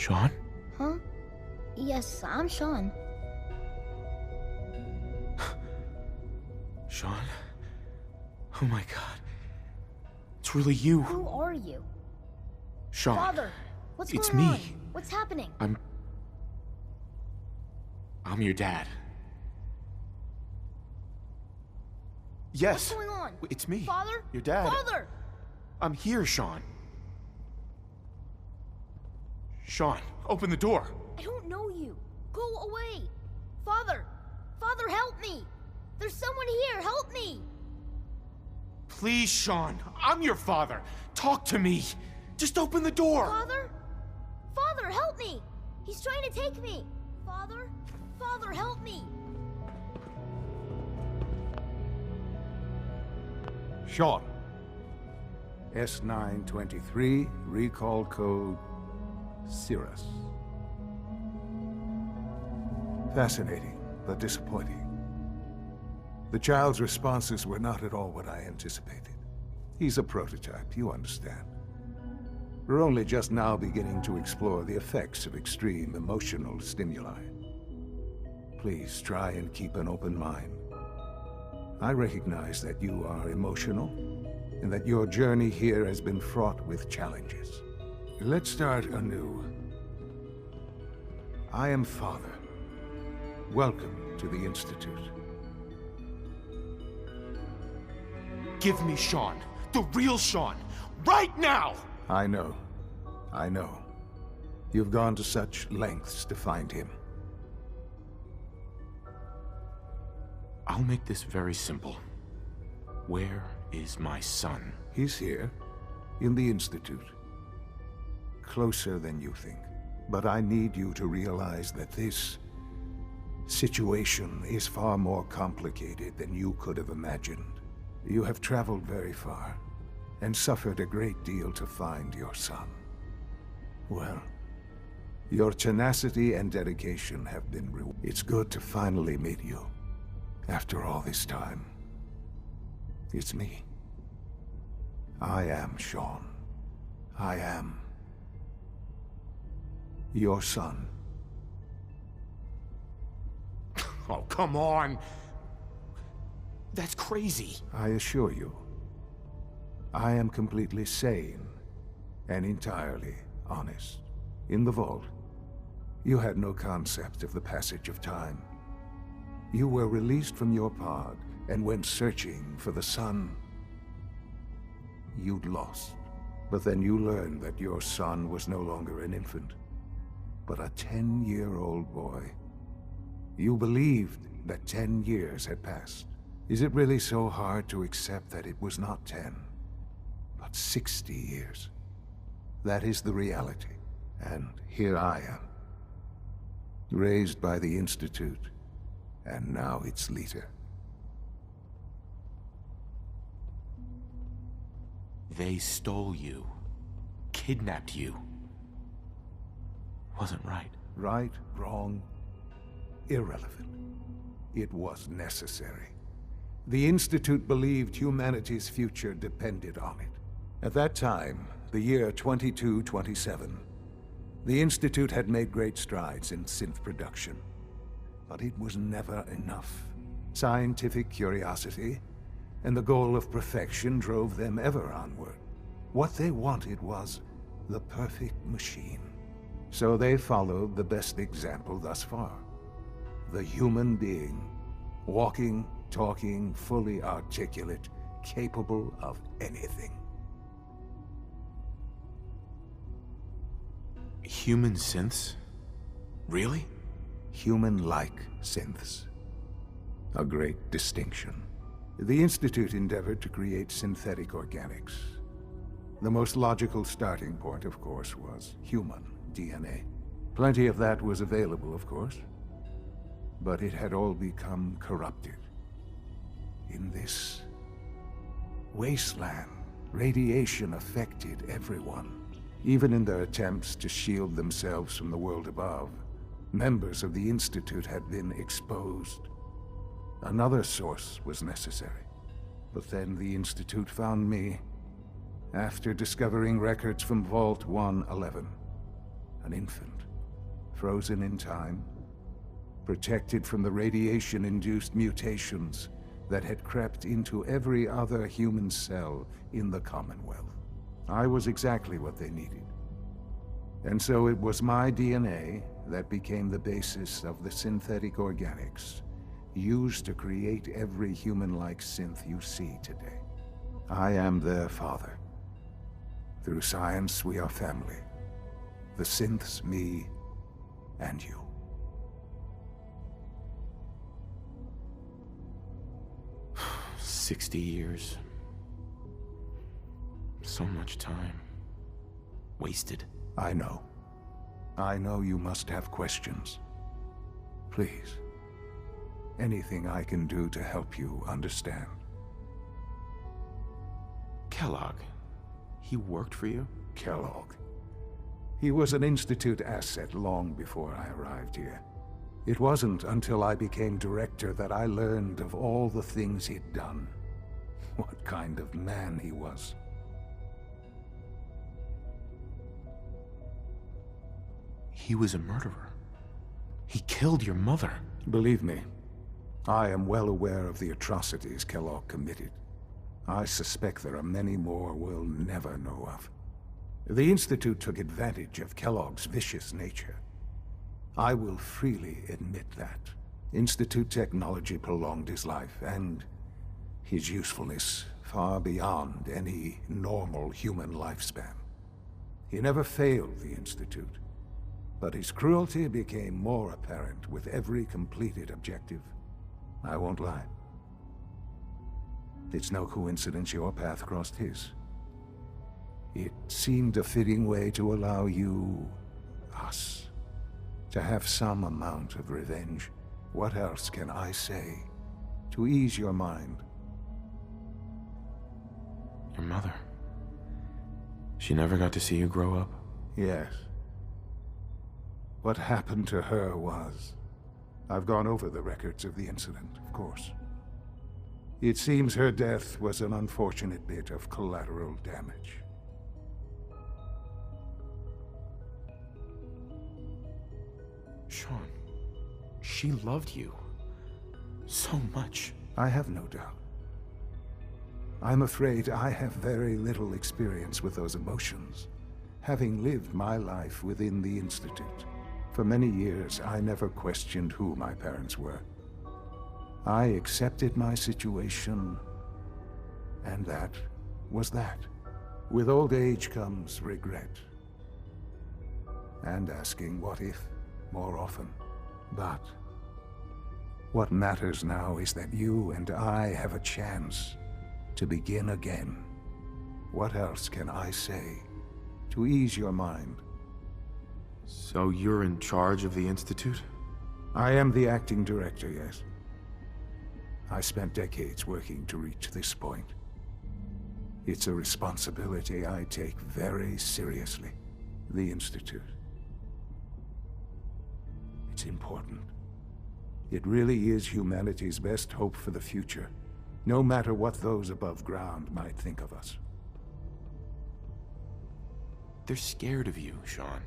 Shaun? Huh? Yes, I'm Shaun. Shaun? Oh my god. It's really you. Who are you? Shaun. Father, what's It's going on? me. What's happening? I'm your dad. Yes. What's going on? It's me. Father? Your dad. Father! I'm here, Shaun. Shaun, open the door. I don't know you. Go away. Father! Father, help me! There's someone here, help me! Please, Shaun. I'm your father. Talk to me. Just open the door. Father? Father, help me! He's trying to take me! Father? Father, help me! Shaun. S923, recall code Cirrus. Fascinating, but disappointing. The child's responses were not at all what I anticipated. He's a prototype, you understand. We're only just now beginning to explore the effects of extreme emotional stimuli. Please try and keep an open mind. I recognize that you are emotional, and that your journey here has been fraught with challenges. Let's start anew. I am Father. Welcome to the Institute. Give me Shaun. The real Shaun. Right now! I know. I know. You've gone to such lengths to find him. I'll make this very simple. Where is my son? He's here, in the Institute. Closer than you think. But I need you to realize that this situation is far more complicated than you could have imagined. You have traveled very far, and suffered a great deal to find your son. Well, your tenacity and dedication have been rewarded. It's good to finally meet you. After all this time, it's me. I am Shaun. I am your son. Oh, come on! That's crazy. I assure you, I am completely sane and entirely honest. In the vault, you had no concept of the passage of time. You were released from your pod and went searching for the son you'd lost. But then you learned that your son was no longer an infant, but a 10-year-old boy. You believed that 10 years had passed. Is it really so hard to accept that it was not 10, but 60 years? That is the reality. And here I am, raised by the Institute, and now its leader. They stole you. Kidnapped you. Wasn't right. Right, wrong, irrelevant. It was necessary. The Institute believed humanity's future depended on it. At that time, the year 2227, the Institute had made great strides in synth production. But it was never enough. Scientific curiosity and the goal of perfection drove them ever onward. What they wanted was the perfect machine. So they followed the best example thus far. The human being, walking, talking, fully articulate, capable of anything. Human synths? Really? Human-like synths. A great distinction. The Institute endeavored to create synthetic organics. The most logical starting point, of course, was human DNA. Plenty of that was available, of course, but it had all become corrupted. In this wasteland, radiation affected everyone. Even in their attempts to shield themselves from the world above, members of the Institute had been exposed. Another source was necessary. But then the Institute found me after discovering records from Vault 111. an infant, frozen in time, protected from the radiation-induced mutations that had crept into every other human cell in the Commonwealth. I was exactly what they needed. And so it was my DNA that became the basis of the synthetic organics used to create every human-like synth you see today. I am their father. Through science, we are family. The synths, me, and you. "60 years. So much time. Wasted." I know. I know you must have questions. Please. Anything I can do to help you understand. Kellogg. He worked for you? Kellogg. He was an Institute asset long before I arrived here. It wasn't until I became director that I learned of all the things he'd done. What kind of man he was. He was a murderer. He killed your mother. Believe me, I am well aware of the atrocities Kellogg committed. I suspect there are many more we'll never know of. The Institute took advantage of Kellogg's vicious nature. I will freely admit that. Institute technology prolonged his life, and his usefulness far beyond any normal human lifespan. He never failed the Institute, but his cruelty became more apparent with every completed objective. I won't lie. It's no coincidence your path crossed his. It seemed a fitting way to allow you, us, to have some amount of revenge. What else can I say to ease your mind? Your mother. She never got to see you grow up? Yes. What happened to her was... I've gone over the records of the incident, of course. It seems her death was an unfortunate bit of collateral damage. Shaun, she loved you. So much. I have no doubt. I'm afraid I have very little experience with those emotions, having lived my life within the Institute. For many years, I never questioned who my parents were. I accepted my situation, and that was that. With old age comes regret, and asking what if more often. But what matters now is that you and I have a chance to begin again. What else can I say to ease your mind? So you're in charge of the Institute? I am the acting director, yes. I spent decades working to reach this point. It's a responsibility I take very seriously. The Institute. It's important. It really is humanity's best hope for the future, no matter what those above ground might think of us. They're scared of you, Shaun.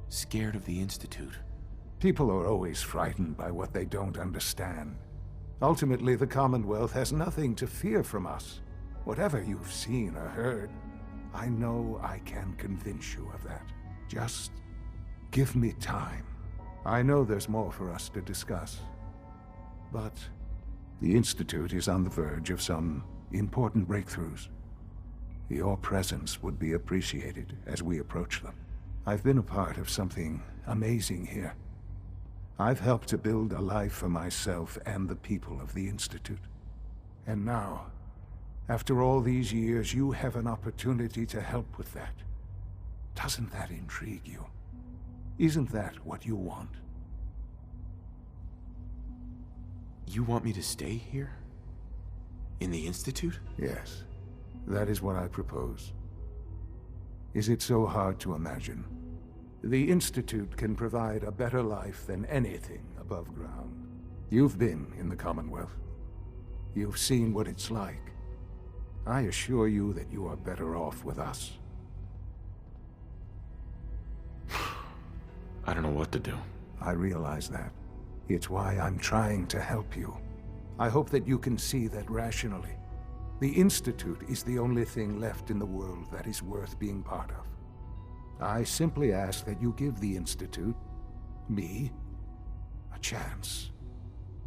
Scared of the Institute. People are always frightened by what they don't understand. Ultimately, the Commonwealth has nothing to fear from us. Whatever you've seen or heard, I know I can convince you of that. Just give me time. I know there's more for us to discuss. But the Institute is on the verge of some important breakthroughs. Your presence would be appreciated as we approach them. I've been a part of something amazing here. I've helped to build a life for myself and the people of the Institute. And now, after all these years, you have an opportunity to help with that. Doesn't that intrigue you? Isn't that what you want? You want me to stay here? In the Institute? Yes, that is what I propose. Is it so hard to imagine? The Institute can provide a better life than anything above ground. You've been in the Commonwealth. You've seen what it's like. I assure you that you are better off with us. I don't know what to do. I realize that. It's why I'm trying to help you. I hope that you can see that rationally. The Institute is the only thing left in the world that is worth being part of. I simply ask that you give the Institute, me, a chance.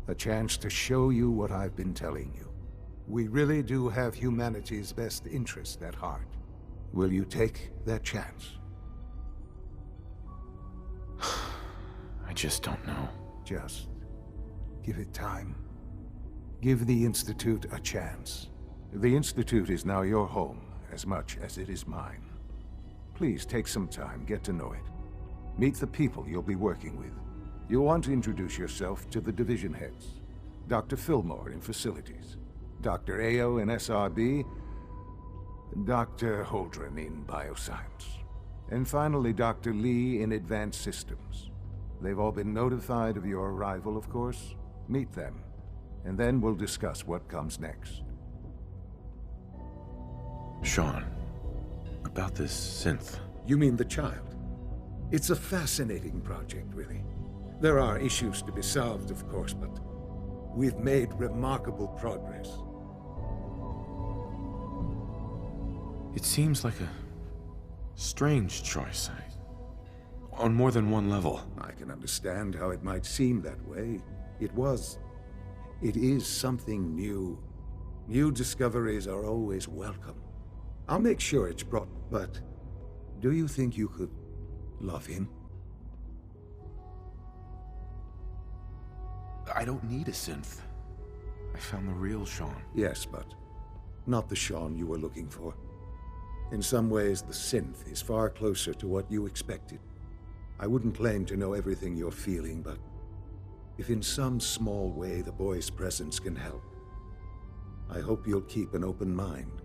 A chance to show you what I've been telling you. We really do have humanity's best interest at heart. Will you take that chance? I just don't know. Just give it time. Give the Institute a chance. The Institute is now your home as much as it is mine. Please take some time, get to know it. Meet the people you'll be working with. You'll want to introduce yourself to the division heads. Dr. Fillmore in Facilities, Dr. Ayo in SRB, Dr. Holdren in Bioscience, and finally Dr. Lee in Advanced Systems. They've all been notified of your arrival, of course. Meet them, and then we'll discuss what comes next. Shaun, about this synth. You mean the child? It's a fascinating project, really. There are issues to be solved, of course, but we've made remarkable progress. It seems like a strange choice. On more than one level. I can understand how it might seem that way. It is something new. New discoveries are always welcome. I'll make sure it's brought, but do you think you could love him? I don't need a synth. I found the real Shaun. Yes, but not the Shaun you were looking for. In some ways, the synth is far closer to what you expected. I wouldn't claim to know everything you're feeling, but if in some small way the boy's presence can help, I hope you'll keep an open mind.